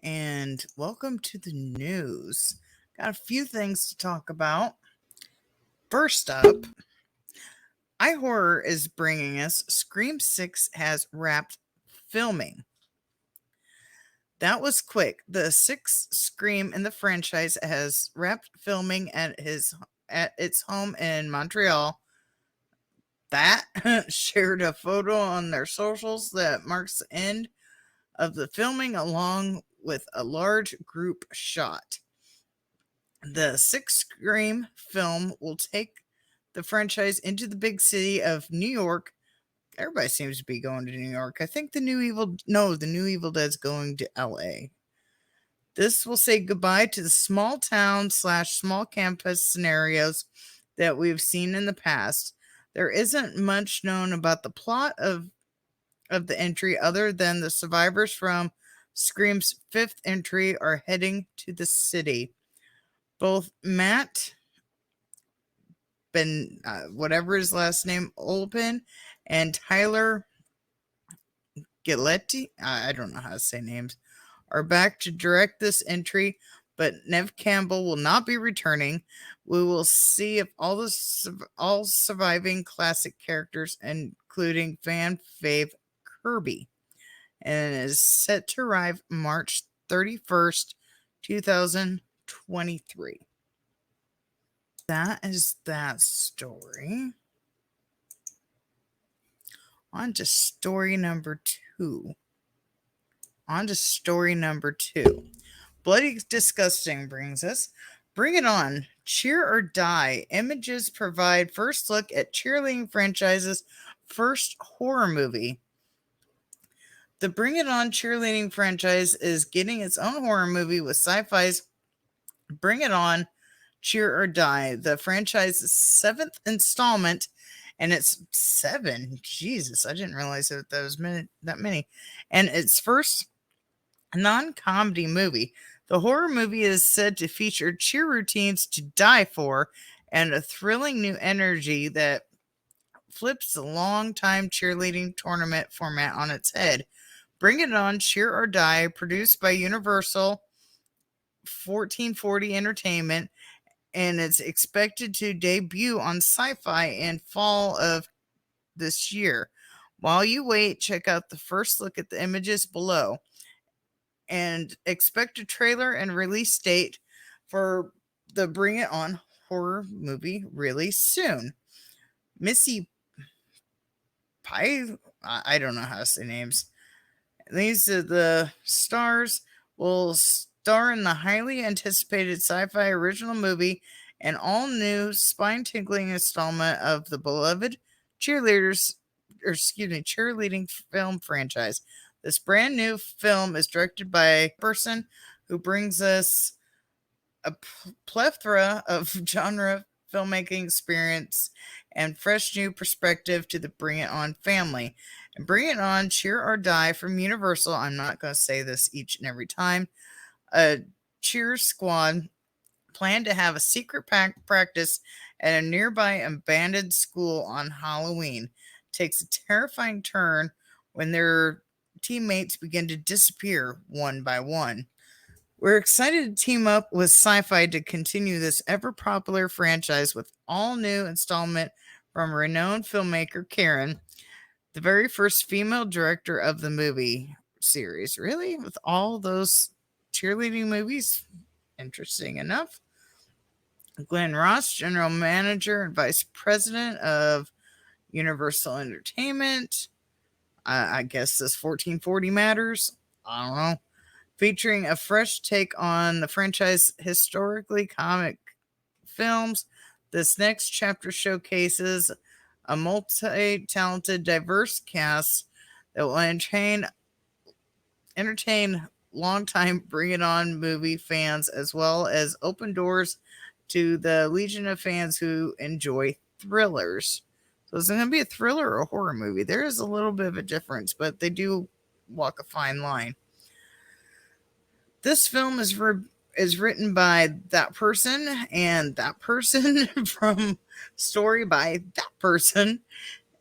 and welcome to the news. Got a few things to talk about. First up, iHorror is bringing us Scream 6 has wrapped filming. That was quick. The sixth Scream in the franchise has wrapped filming at its home in Montreal. That shared a photo on their socials that marks the end of the filming along with a large group shot. The sixth Scream film will take the franchise into the big city of New York. Everybody seems to be going to New York. I think the new Evil Dead's going to LA. This will say goodbye to the small town slash small campus scenarios that we've seen in the past. There isn't much known about the plot of the entry other than the survivors from Scream's fifth entry are heading to the city. Both Matt whatever his last name, Olpin, and Tyler Giletti, I don't know how to say names, are back to direct this entry, but Nev Campbell will not be returning. We will see if all surviving classic characters, including fan fave Kirby, and it is set to arrive March 31st, 2023. That is that story. On to story number two. Bloody Disgusting brings us. Bring it on. Cheer or Die. Images provide first look at cheerleading franchise's first horror movie. The Bring It On cheerleading franchise is getting its own horror movie with sci-fi's Bring It On, Cheer or Die, the franchise's seventh installment, and it's seven. Jesus, I didn't realize that was that many. And its first non-comedy movie. The horror movie is said to feature cheer routines to die for and a thrilling new energy that flips the long-time cheerleading tournament format on its head. Bring It On, Cheer or Die, produced by Universal 1440 Entertainment, and it's expected to debut on Sci-Fi in fall of this year. While you wait, check out the first look at the images below and expect a trailer and release date for the Bring It On horror movie really soon. Missy Pie, I don't know how to say names. These are the stars will star in the highly anticipated sci-fi original movie, an all-new spine-tingling installment of the beloved cheerleading film franchise. This brand new film is directed by a person who brings us a plethora of genre filmmaking experience and fresh new perspective to the Bring It On family. And Bring It On, Cheer or Die from Universal. I'm not going to say this each and every time. A cheer squad plan to have a secret practice at a nearby abandoned school on Halloween. Takes a terrifying turn when their teammates begin to disappear one by one. We're excited to team up with Sci-Fi to continue this ever-popular franchise with all new installment from renowned filmmaker Karen, the very first female director of the movie series. Really? With all those cheerleading movies? Interesting enough. Glenn Ross, general manager and vice president of Universal Entertainment. I guess this 1440 matters. I don't know. Featuring a fresh take on the franchise historically comic films. This next chapter showcases a multi-talented, diverse cast that will entertain longtime Bring It On movie fans, as well as open doors to the legion of fans who enjoy thrillers. So it's going to be a thriller or a horror movie. There is a little bit of a difference, but they do walk a fine line. This film is written by that person and that person from story by that person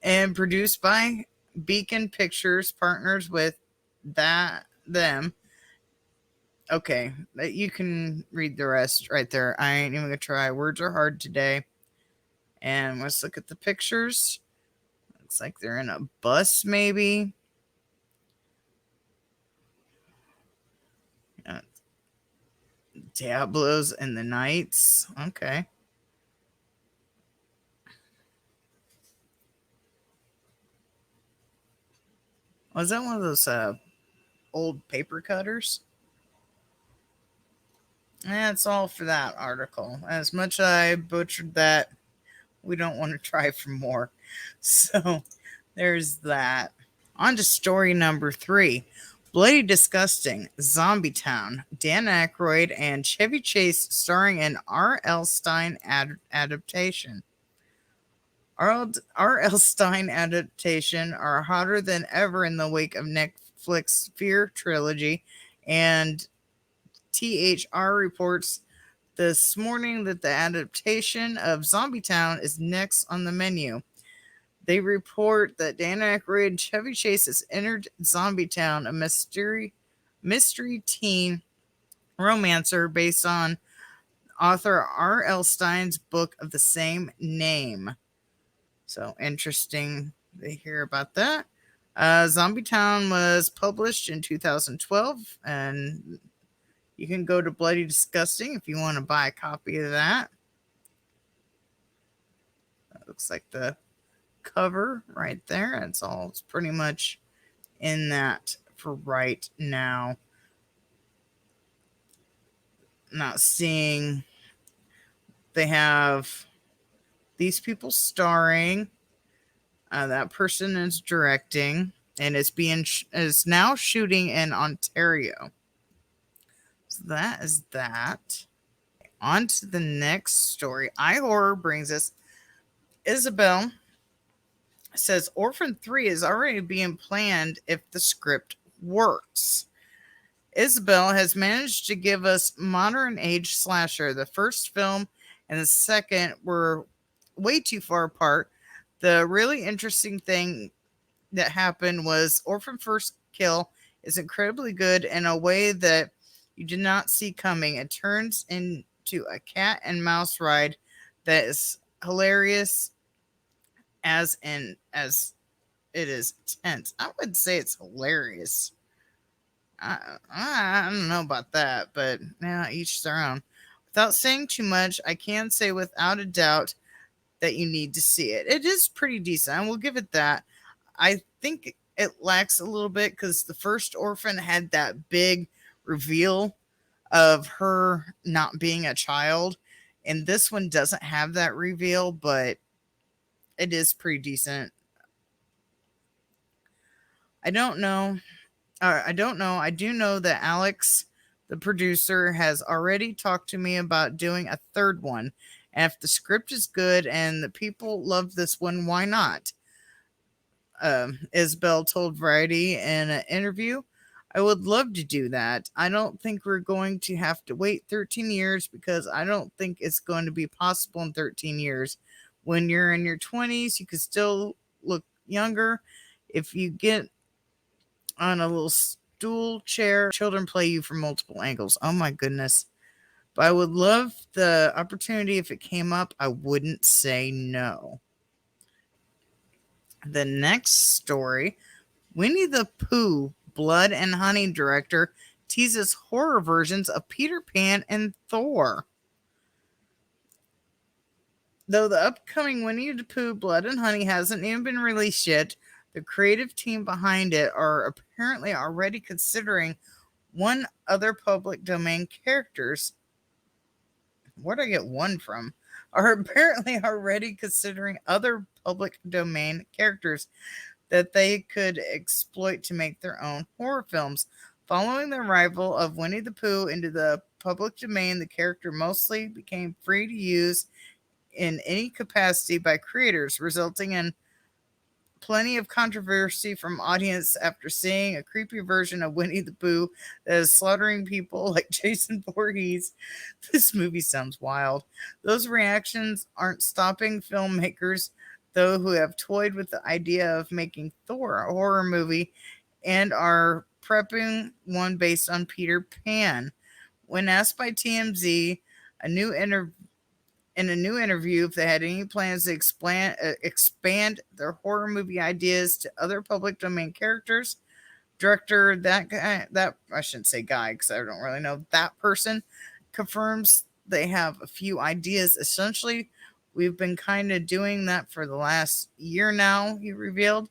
and produced by Beacon Pictures, partners with them. Okay, you can read the rest right there. I ain't even gonna try. Words are hard today. And let's look at the pictures. Looks like they're in a bus, maybe. Uh, Diablos and the Knights. Okay. Was that one of those old paper cutters? That's all for that article. As much as I butchered that, we don't want to try for more. So there's that. On to story number 3. Bloody Disgusting, Zombie Town, Dan Aykroyd and Chevy Chase starring in R.L. Stein adaptation. R.L. Stein adaptation are hotter than ever in the wake of Netflix Fear trilogy, and THR reports this morning that the adaptation of Zombie Town is next on the menu. They report that Dan Aykroyd and Chevy Chase has entered Zombie Town, a mystery teen romancer based on author R.L. Stein's book of the same name. So interesting to hear about that. Zombie Town was published in 2012, and you can go to Bloody Disgusting if you want to buy a copy of that. That looks like the cover right there. It's pretty much in that for right now. Not seeing they have these people starring. That person is directing and is now shooting in Ontario. So that is that. On to the next story. iHorror brings us Isabel says Orphan 3 is already being planned if the script works. Isabel has managed to give us modern age slasher. The first film and the second were way too far apart. The really interesting thing that happened was Orphan First Kill is incredibly good in a way that you did not see coming. It turns into a cat and mouse ride that is hilarious as it is tense. I would say it's hilarious. I don't know about that, but yeah, each their own. Without saying too much, I can say without a doubt that you need to see it. It is pretty decent. I will give it that. I think it lacks a little bit because the first Orphan had that big reveal of her not being a child, and this one doesn't have that reveal, but it is pretty decent. I don't know. I don't know. I do know that Alex, the producer, has already talked to me about doing a third one. And if the script is good and the people love this one, why not? Isabel told Variety in an interview. I would love to do that. I don't think we're going to have to wait 13 years because I don't think it's going to be possible in 13 years. When you're in your 20s, you can still look younger. If you get on a little stool chair, children play you from multiple angles. Oh my goodness. But I would love the opportunity if it came up. I wouldn't say no. The next story, Winnie the Pooh, Blood and Honey director teases horror versions of Peter Pan and Thor. Though the upcoming Winnie the Pooh, Blood and Honey hasn't even been released yet, the creative team behind it are apparently already considering one other public domain characters. Where'd I get one from? Are apparently already considering other public domain characters that they could exploit to make their own horror films. Following the arrival of Winnie the Pooh into the public domain, the character mostly became free to use in any capacity by creators, resulting in plenty of controversy from audience after seeing a creepy version of Winnie the Pooh that is slaughtering people like Jason Voorhees. This movie sounds wild. Those reactions aren't stopping filmmakers, though, who have toyed with the idea of making Thor a horror movie and are prepping one based on Peter Pan. When asked by TMZ a new inter- in a new interview if they had any plans to expand their horror movie ideas to other public domain characters, director that I shouldn't say guy because I don't really know that person, confirms they have a few ideas. Essentially, we've been kind of doing that for the last year now, he revealed.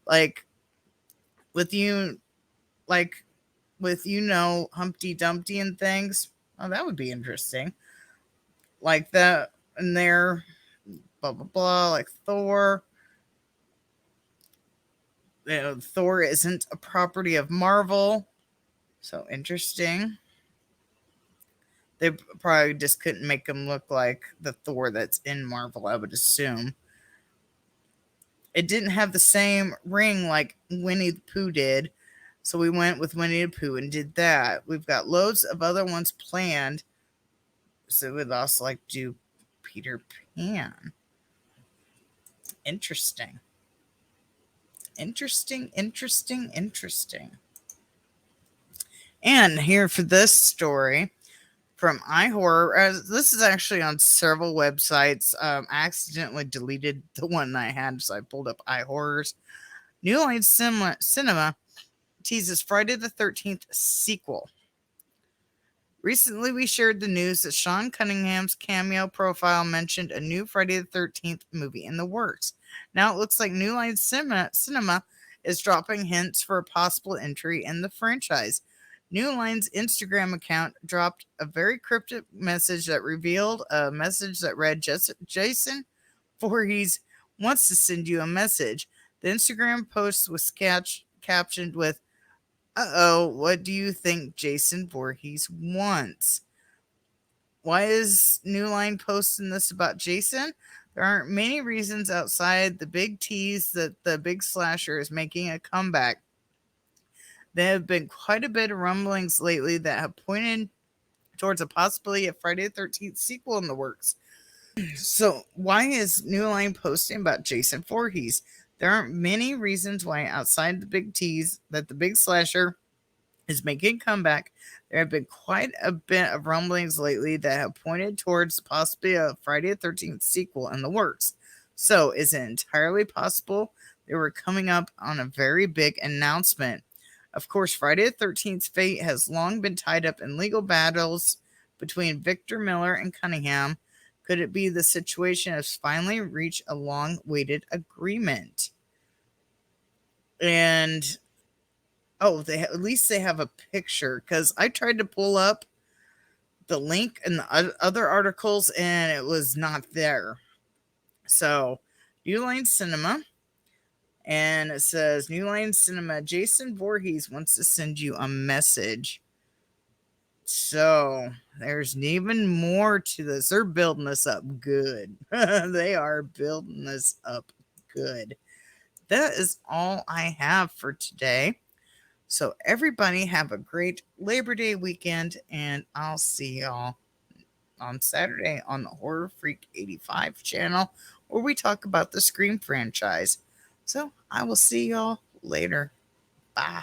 Like with you like with Humpty Dumpty and things. Oh, that would be interesting. Like that and there blah blah blah, like Thor. Thor isn't a property of Marvel. So interesting. They probably just couldn't make him look like the Thor that's in Marvel, I would assume. It didn't have the same ring like Winnie the Pooh did. So we went with Winnie the Pooh and did that. We've got loads of other ones planned. So we'd also like to do Peter Pan. Interesting. Interesting, interesting, interesting. And here for this story from iHorror. This is actually on several websites. I accidentally deleted the one I had, so I pulled up iHorror's. New Line Cinema teases Friday the 13th sequel. Recently, we shared the news that Sean Cunningham's cameo profile mentioned a new Friday the 13th movie in the works. Now it looks like New Line Cinema is dropping hints for a possible entry in the franchise. New Line's Instagram account dropped a very cryptic message that revealed a message that read, Jason Voorhees wants to send you a message. The Instagram post was captioned with, "Uh-oh, what do you think Jason Voorhees wants?" Why is New Line posting this about Jason? There aren't many reasons outside the big tease that the big slasher is making a comeback. There have been quite a bit of rumblings lately that have pointed towards a possibility of Friday the 13th sequel in the works. So why is New Line posting about Jason Voorhees? There aren't many reasons why outside the big tease that the big slasher is making a comeback. There have been quite a bit of rumblings lately that have pointed towards the possibility of Friday the 13th sequel in the works. So is it entirely possible they were coming up on a very big announcement? Of course, Friday the 13th's fate has long been tied up in legal battles between Victor Miller and Cunningham. Could it be the situation has finally reached a long-awaited agreement? And at least they have a picture, because I tried to pull up the link in the other articles and it was not there. So, New Line Cinema, and it says New Line Cinema, Jason Voorhees wants to send you a message. So, there's even more to this. They're building this up good. They are building this up good. That is all I have for today. So everybody have a great Labor Day weekend, and I'll see y'all on Saturday on the Horror Freak 85 channel, where we talk about the Scream franchise. So I will see y'all later. Bye.